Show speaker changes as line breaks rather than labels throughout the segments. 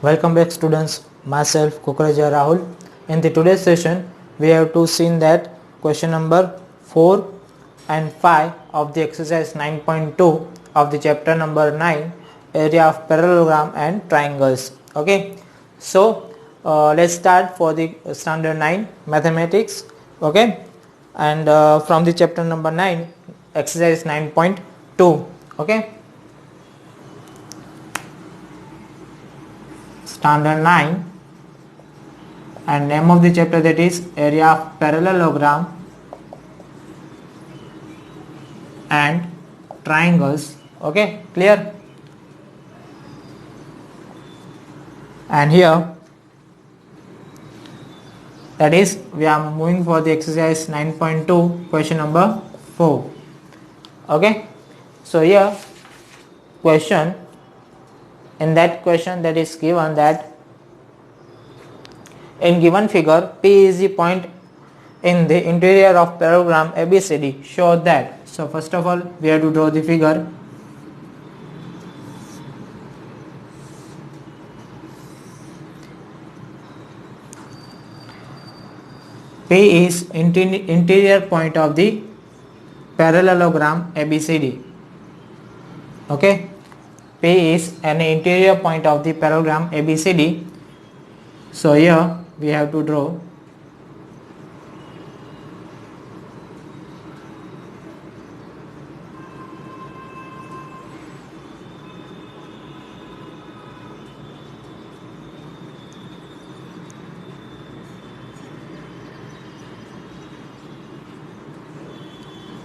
Welcome back students, myself Kukreja Rahul. In the today's session, we have to see that question number 4 and 5 of the exercise 9.2 of the chapter number 9, area of parallelogram and triangles. Okay, so let's start for the standard 9 mathematics. Okay, and from the chapter number 9, exercise 9.2. Okay, standard 9, and name of the chapter, that is area of parallelogram and triangles. Okay, clear? And here, that is, we are moving for the exercise 9.2, question number 4. Okay, so here question, in that question that is given that in given figure P is the point in the interior of parallelogram ABCD. Show that. So first of all, we have to draw the figure. P is interior point of the parallelogram ABCD. Okay, P is an interior point of the parallelogram ABCD. So here we have to draw.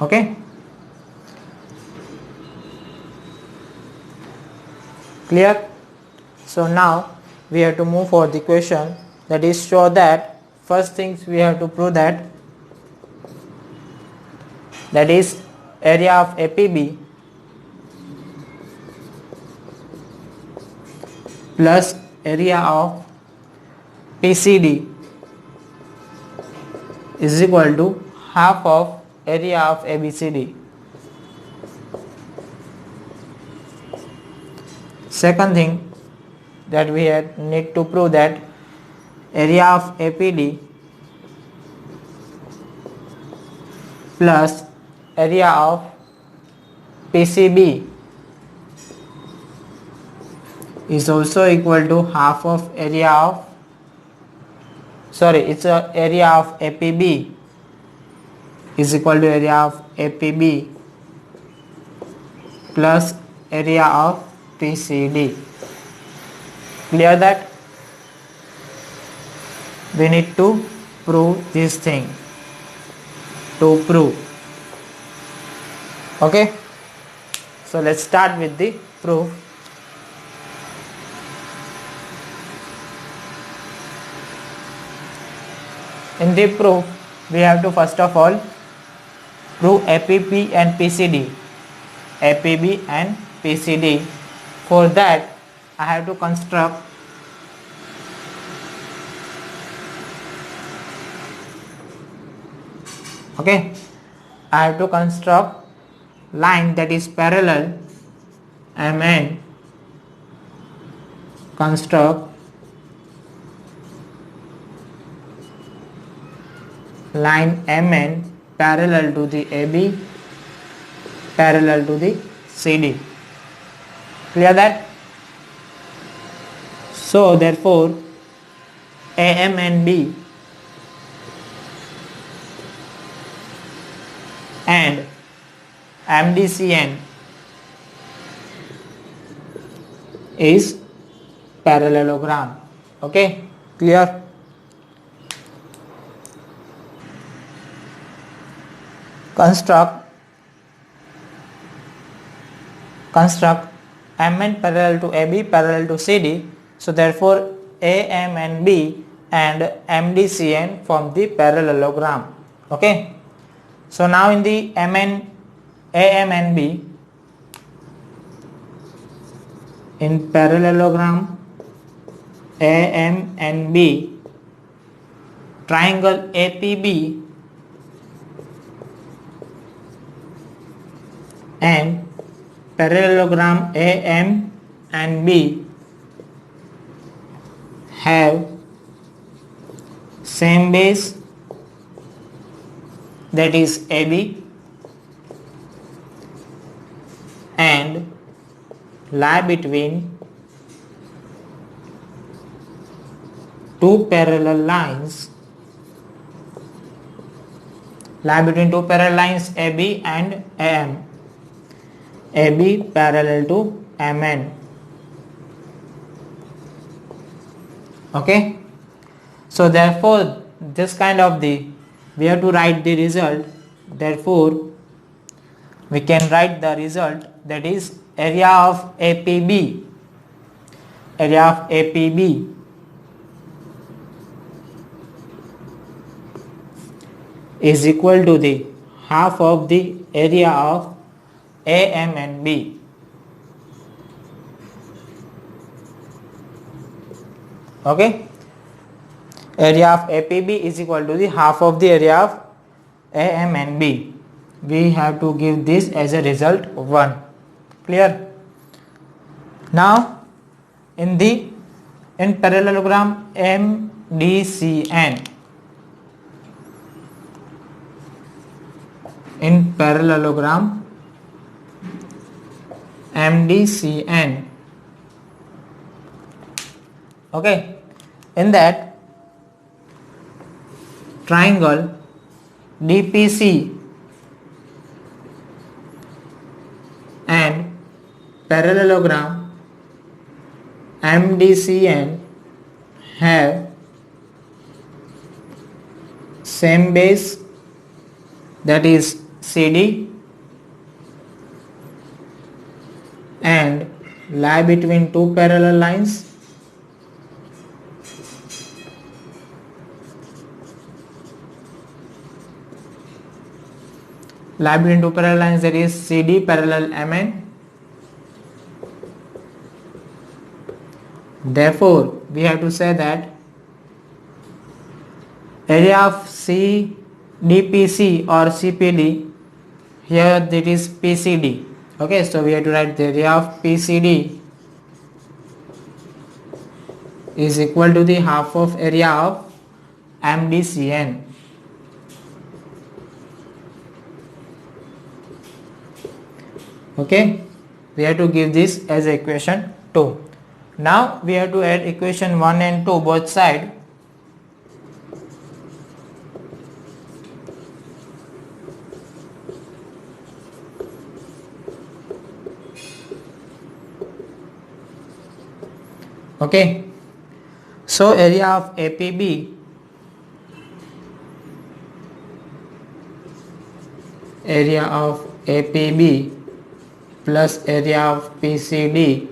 Okay, clear? So now we have to move for the question, that is show that. First things we have to prove that is area of APB plus area of PCD is equal to half of area of ABCD. Second thing that we need to prove that area of APD plus area of PCB is also equal to half of area of area of APB is equal to area of APB plus area of PCD. Clear that? We need to prove this thing. To prove. Okay, so let's start with the proof. In the proof, we have to first of all prove APB and PCD. APB and PCD. For that, I have to construct line that is parallel MN. Construct line MN parallel to the AB, parallel to the CD. Clear that? So therefore AM and B and MDCN is parallelogram. Okay, clear? Construct MN parallel to AB, parallel to CD. So therefore AM and B and MDCN form the parallelogram. Okay, so now in the AM and B, in parallelogram AM and B, triangle APB and parallelogram AM and B have same base, that is AB, and lie between two parallel lines, AB and AM, AB parallel to MN. Okay, so therefore this kind of we have to write the result. Therefore we can write the result, that is area of APB is equal to the half of the area of AM and B. Okay, area of APB is equal to the half of the area of AM and B. We have to give this as a result 1. Clear? Now in parallelogram MDCN, in parallelogram MDCN, okay, in that triangle DPC and parallelogram MDCN have same base, that is CD, and lie between two parallel lines, that is CD parallel MN. Therefore we have to say that area of CDPC or CPD, here that is PCD. Okay, so we have to write the area of PCD is equal to the half of area of MDCN. Okay, we have to give this as equation 2. Now we have to add equation 1 and 2 both side. Okay, so area of APB plus area of PCD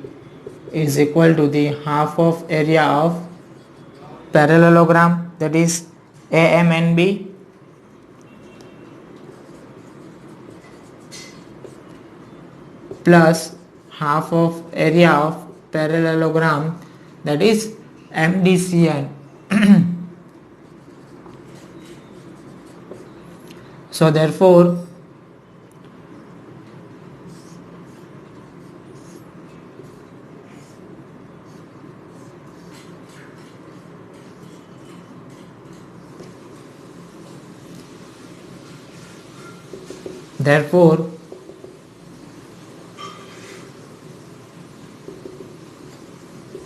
is equal to the half of area of parallelogram, that is AM and B, plus half of area of parallelogram, that is MDCN. So therefore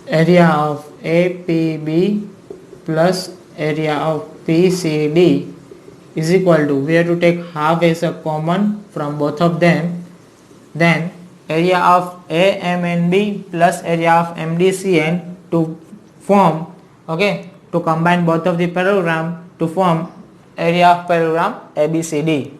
area of APB plus area of PCD is equal to, we have to take half as a common from both of them, then area of AMNB plus area of MDCN to form, okay, to combine both of the parallelogram to form area of parallelogram ABCD.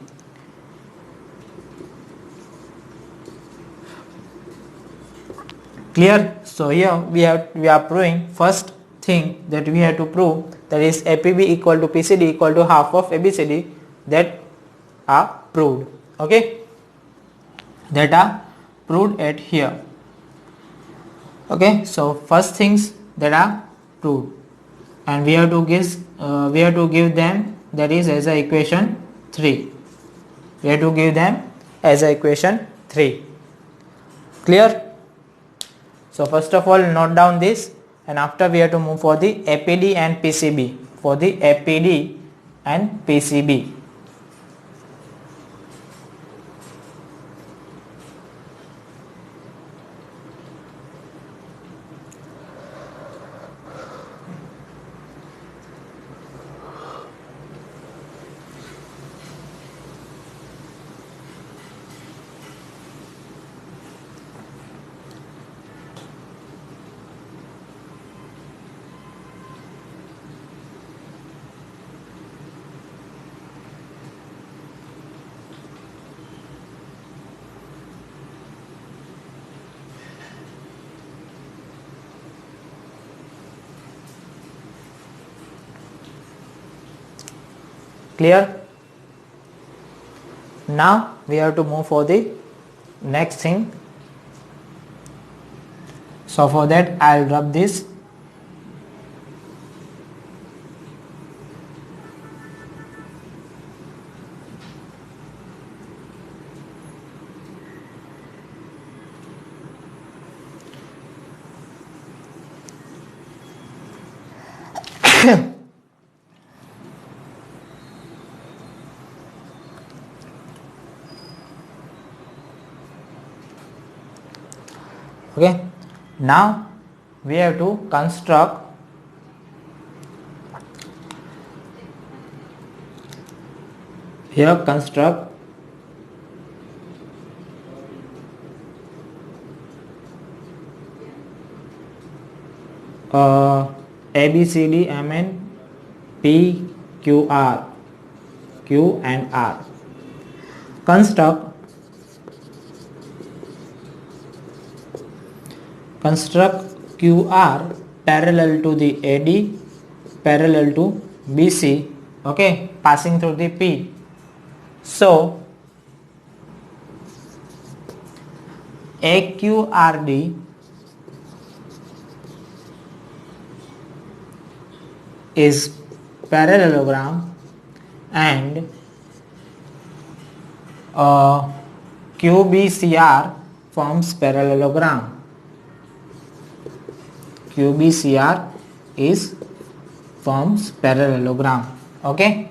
Clear? So here we are proving first thing that we have to prove, that is APB equal to PCD equal to half of ABCD, that are proved. Okay, that are proved at here. Okay, so first things that are proved, and we have to give them, that is as a equation 3. We have to give them as a equation 3. Clear? So first of all note down this, and after we have to move for the APD and PCB. For the APD and PCB. Clear? Now we have to move for the next thing. So for that I'll rub this. Okay, now we have to construct A B C D M N P Q R, Q and R. Construct QR parallel to the AD, parallel to BC, okay, passing through the P. So AQRD is parallelogram and QBCR forms parallelogram. QBCR forms parallelogram. Okay.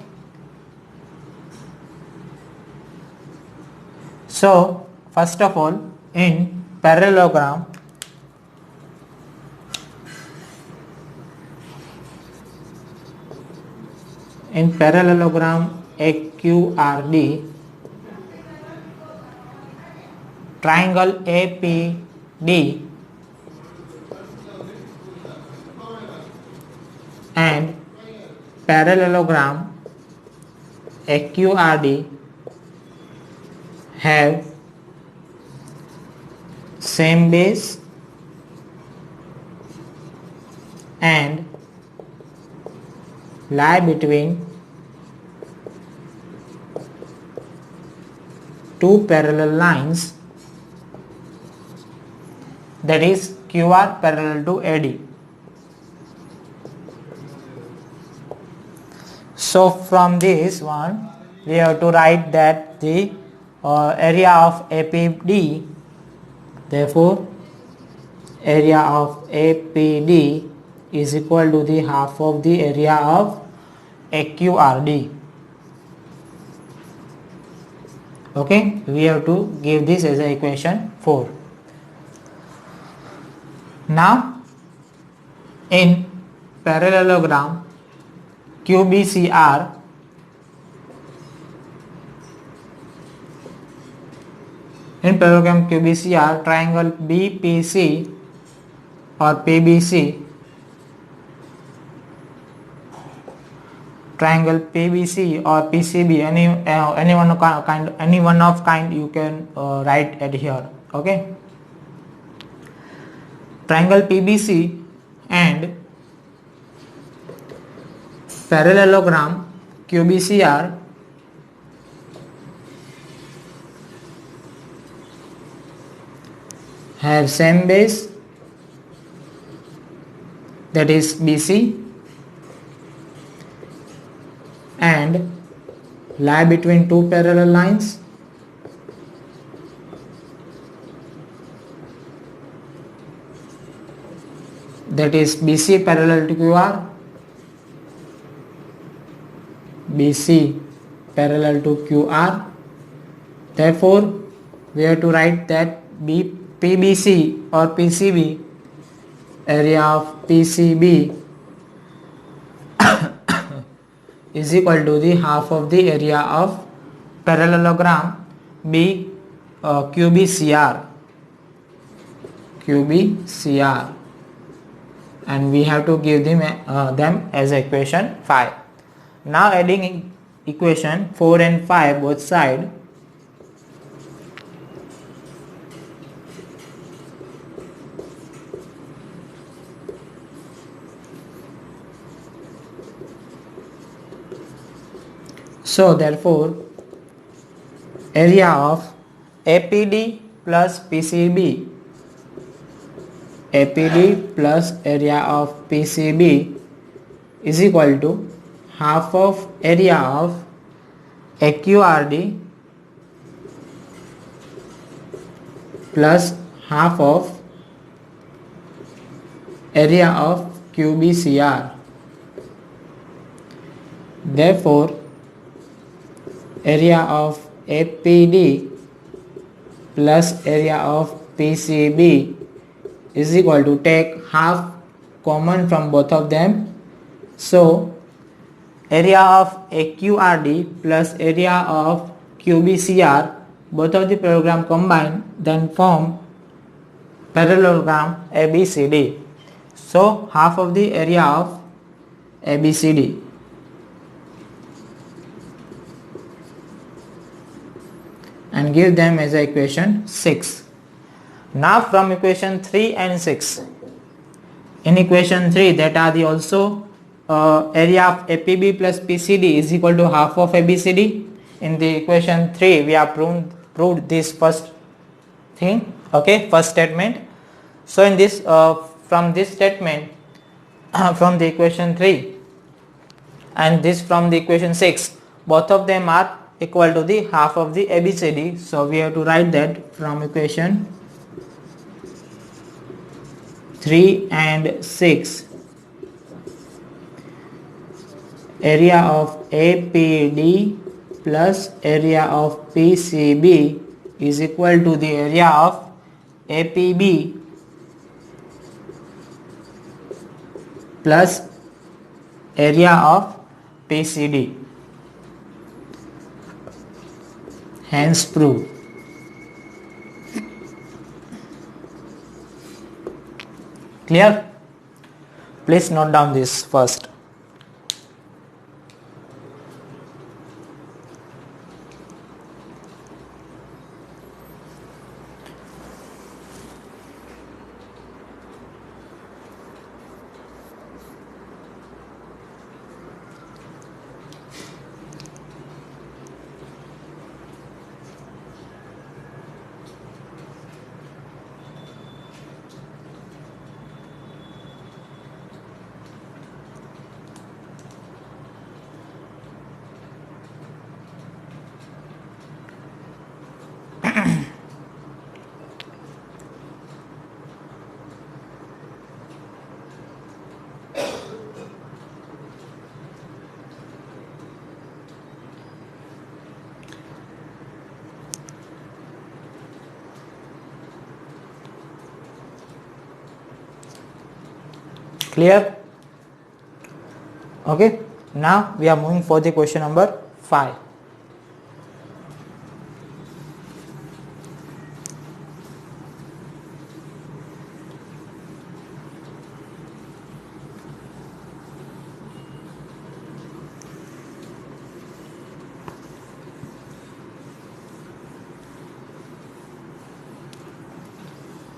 So first of all, in parallelogram, AQRD, triangle APD and parallelogram AQRD have same base and lie between two parallel lines, that is QR parallel to AD. So from this one we have to write that the area of APD, therefore area of APD is equal to the half of the area of AQRD. Okay, we have to give this as a equation 4. Now in parallelogram QBCR, triangle BPC or PBC, triangle PBC or PCB, any one of kind you can write at here. Okay, triangle PBC and parallelogram QBCR have same base, that is BC, and lie between two parallel lines, that is BC parallel to QR, BC parallel to QR. Therefore, we have to write that PBC or PCB, area of PCB is equal to the half of the area of parallelogram QBCR, and we have to give them as equation 5. Now adding equation 4 and 5 both side, so therefore area of APD plus PCB, APD plus area of PCB is equal to half of area of AQRD plus half of area of QBCR. Therefore, area of APD plus area of PCB is equal to, take half common from both of them. So area of AQRD plus area of QBCR, both of the parallelogram combined, then form parallelogram ABCD. So half of the area of ABCD. And give them as equation 6. Now from equation 3 and 6, in equation 3 that are the also area of APB plus PCD is equal to half of ABCD. In the equation 3 we have proved this first thing, okay, first statement. So in this from this statement from the equation 3 and this from the equation 6, both of them are equal to the half of the ABCD. So we have to write that from equation 3 and 6, area of APD plus area of PCB is equal to the area of APB plus area of PCD. Hence prove. Clear? Please note down this first. Clear? Okay, now we are moving for the question number 5.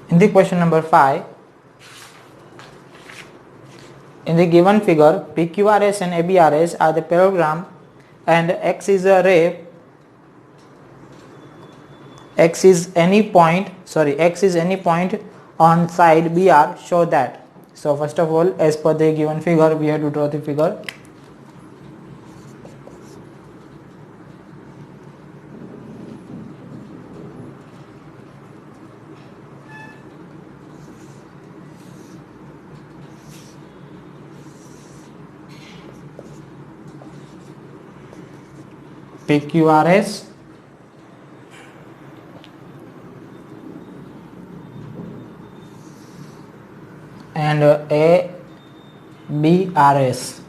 In the question number 5, in the given figure, PQRS and ABRS are the parallelogram and X is a ray, X is any point on side BR, show that. So first of all, as per the given figure, we have to draw the figure. PQRS and ABRS.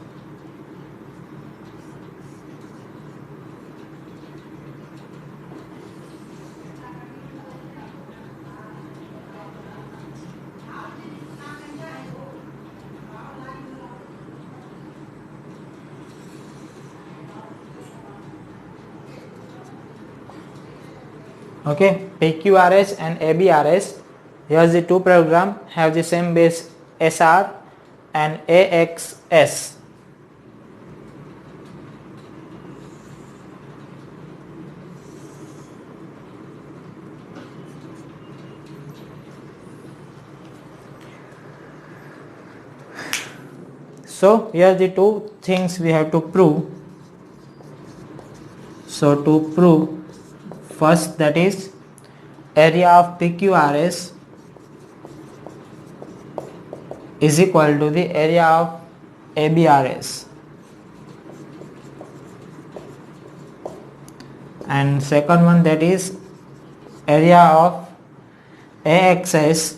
Okay, PQRS and ABRS, here's the two program have the same base SR and AXS. So here are the two things we have to prove. So to prove, first, that is area of PQRS is equal to the area of ABRS, and second one, that is area of AXS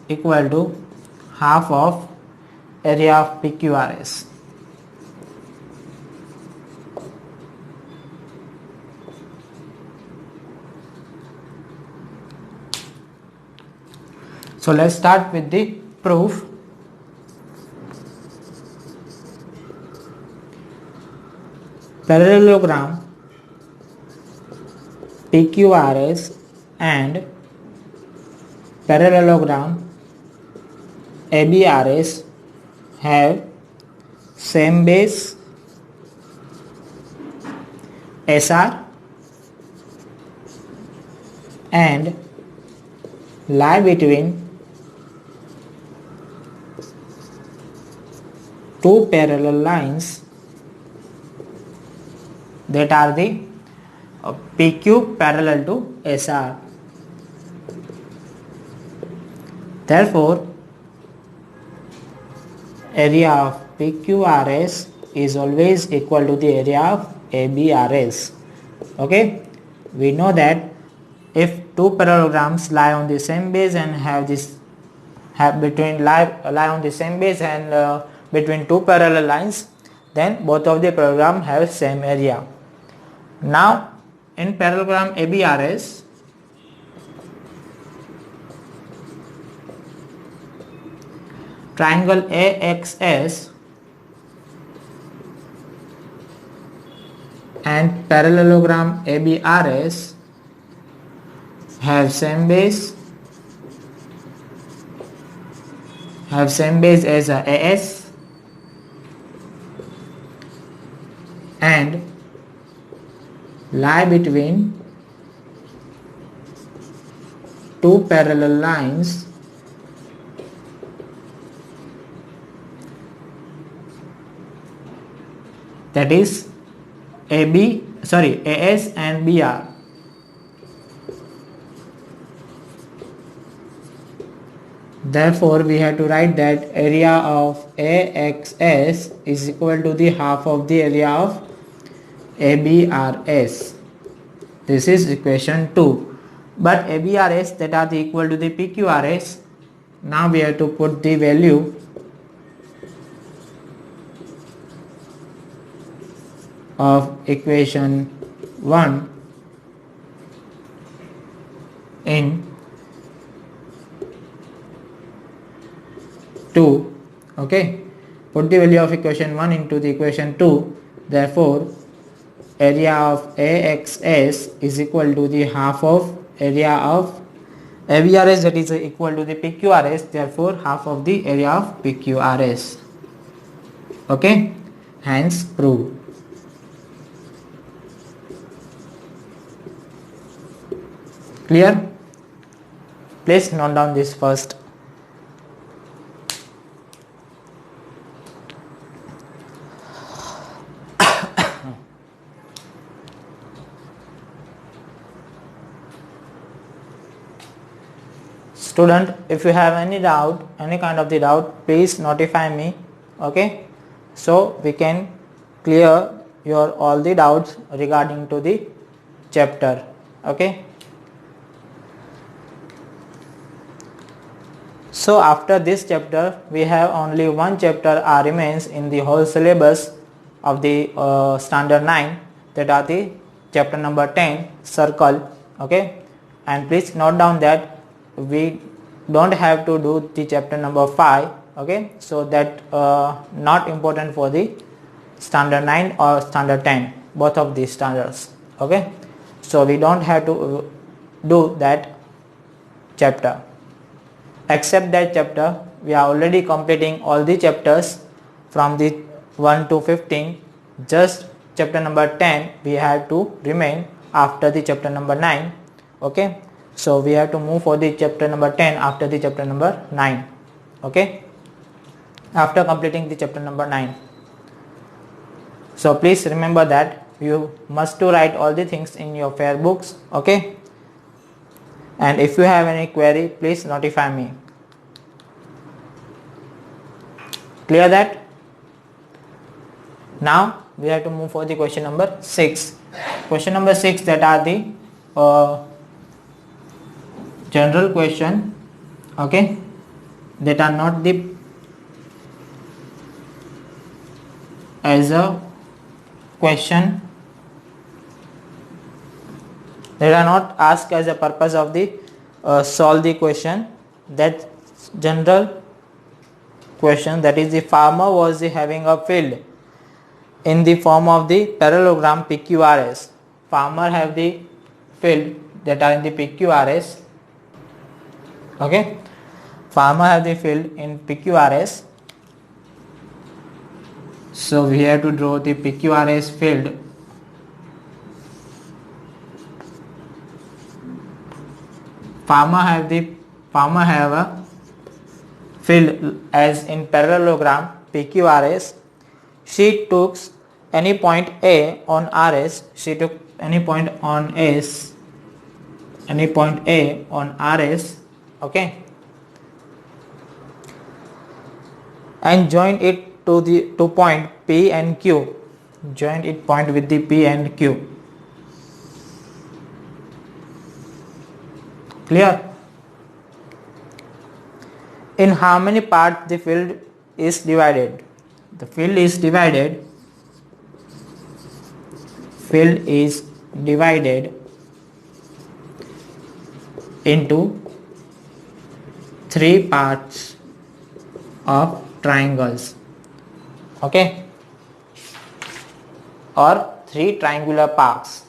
equal to half of area of PQRS. So let's start with the proof. Parallelogram PQRS and parallelogram ABRS have same base SR and lie between two parallel lines that are the PQ parallel to SR. Therefore, area of PQRS is always equal to the area of ABRS. Okay, we know that if two parallelograms lie on the same base and lie on the same base and between two parallel lines, then both of the parallelogram have same area. Now in parallelogram ABRS, triangle AXS and parallelogram ABRS have same base as AS and lie between two parallel lines that is AS and BR. Therefore, we have to write that area of AXS is equal to the half of the area of ABRS. This is equation 2. But ABRS that are equal to the PQRS, now we have to put the value of equation 1 in 2. Okay, put the value of equation 1 into the equation 2. Therefore, area of AXS is equal to the half of area of ABRS, that is equal to the PQRS. Therefore, half of the area of PQRS. Okay, hence prove. Clear? Please note down this first. Student, if you have any doubt, any kind of the doubt, please notify me. Okay, so we can clear your all the doubts regarding to the chapter. Okay. So after this chapter we have only one chapter remains in the whole syllabus of the standard 9, that are the chapter number 10, circle. Okay, and please note down that we don't have to do the chapter number 5. Okay, so that not important for the standard 9 or standard 10, both of these standards. Okay, so we don't have to do that chapter. Except that chapter, we are already completing all the chapters from the 1 to 15. Just chapter number 10 we have to remain after the chapter number 9. Okay, so we have to move for the chapter number 10 after the chapter number 9. Okay, after completing the chapter number 9. So please remember that you must to write all the things in your fair books. Okay, and if you have any query, please notify me. Clear that? Now we have to move for the question number 6. Question number 6, that are the general question. Okay, that are not the as a question, they are not asked as a purpose of the solve the question. That general question, that is the farmer was having a field in the form of the parallelogram PQRS. Farmer have the field that are in the PQRS. Okay, farmer have the field in PQRS. So we have to draw the PQRS field. Farmer have a field as in parallelogram PQRS. She took any point A on RS. She took any point on S, any point A on RS. Okay, and join it to the point P and Q. Join it point with the P and Q. Clear? In how many parts the field is divided? The field is divided into 3 parts of triangles. Okay, or 3 triangular parts.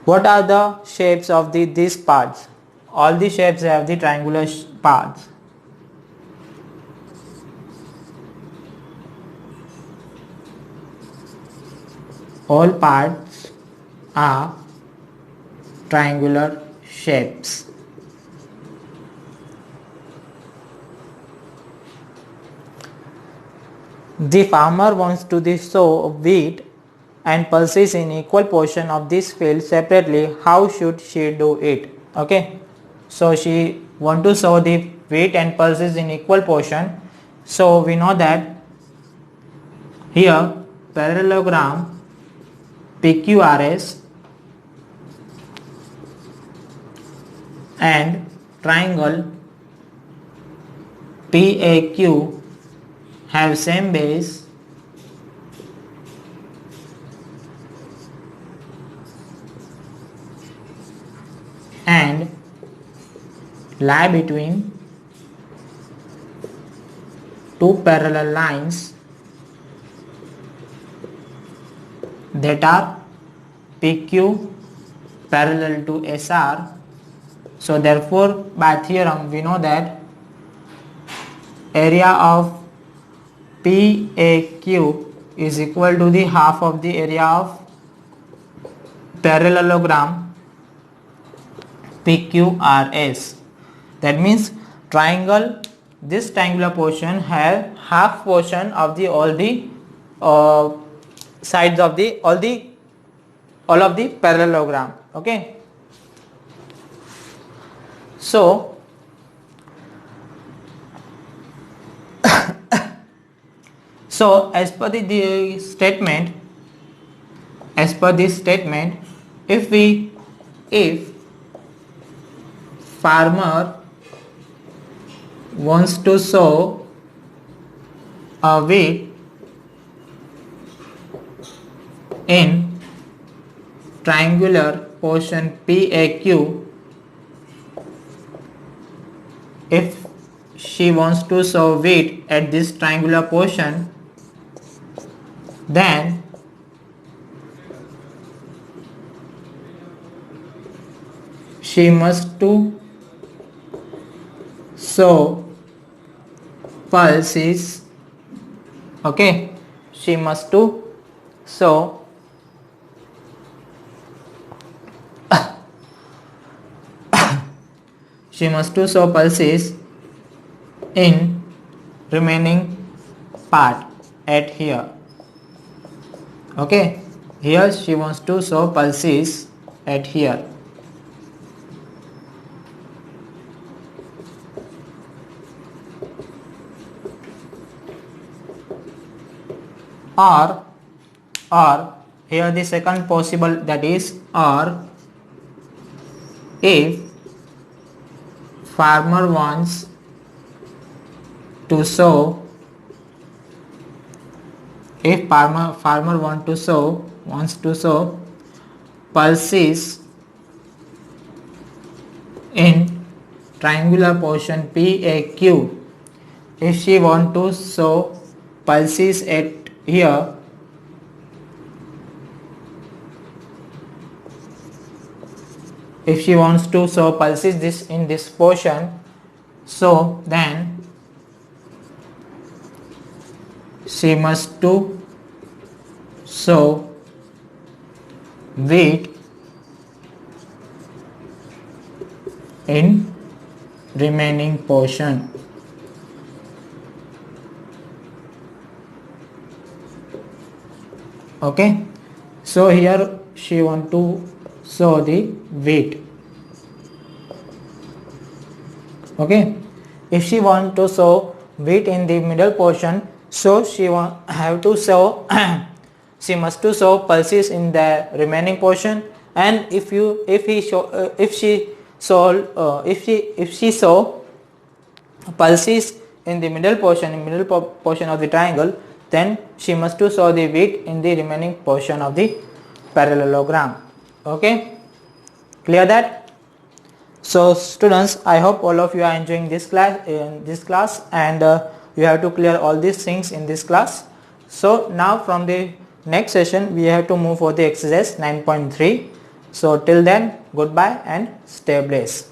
What are the shapes of these parts? All the shapes have the triangular parts. All parts are triangular shapes. The farmer wants to sow wheat and pulses in equal portion of this field separately. How should she do it? Okay, so she want to sow the wheat and pulses in equal portion. So we know that here parallelogram PQRS and triangle PAQ have same base, and lie between 2 parallel lines that are PQ parallel to SR. So therefore by theorem we know that area of PAQ is equal to the half of the area of parallelogram PQRS. That means triangle, this triangular portion have half portion of the all the sides of the all of the parallelogram. Okay, so So as per the statement, as per this statement, if farmer wants to sow a wheat in triangular portion PAQ, if she wants to sow wheat at this triangular portion, then she must to sow pulses. Okay, she must to sow she must to sow pulses in remaining part at here. Okay, here she wants to sow pulses at here. Or here the second possible, that is, or if farmer wants to sow, if farmer wants to sow pulses in triangular portion PAQ, if she want to sow pulses at here, if she wants to sow pulses this in this portion, so then she must to sow wheat in remaining portion. Okay, so here she want to sow the wheat. Okay, if she want to sow wheat in the middle portion, so she have to sow she must to sow pulses in the remaining portion. And if she sow pulses in the middle portion of the triangle, then she must to sow the wheat in the remaining portion of the parallelogram. Okay, clear that? So students, I hope all of you are enjoying this class, and you have to clear all these things in this class. So now from the next session we have to move for the exercise 9.3. So till then, goodbye and stay blessed.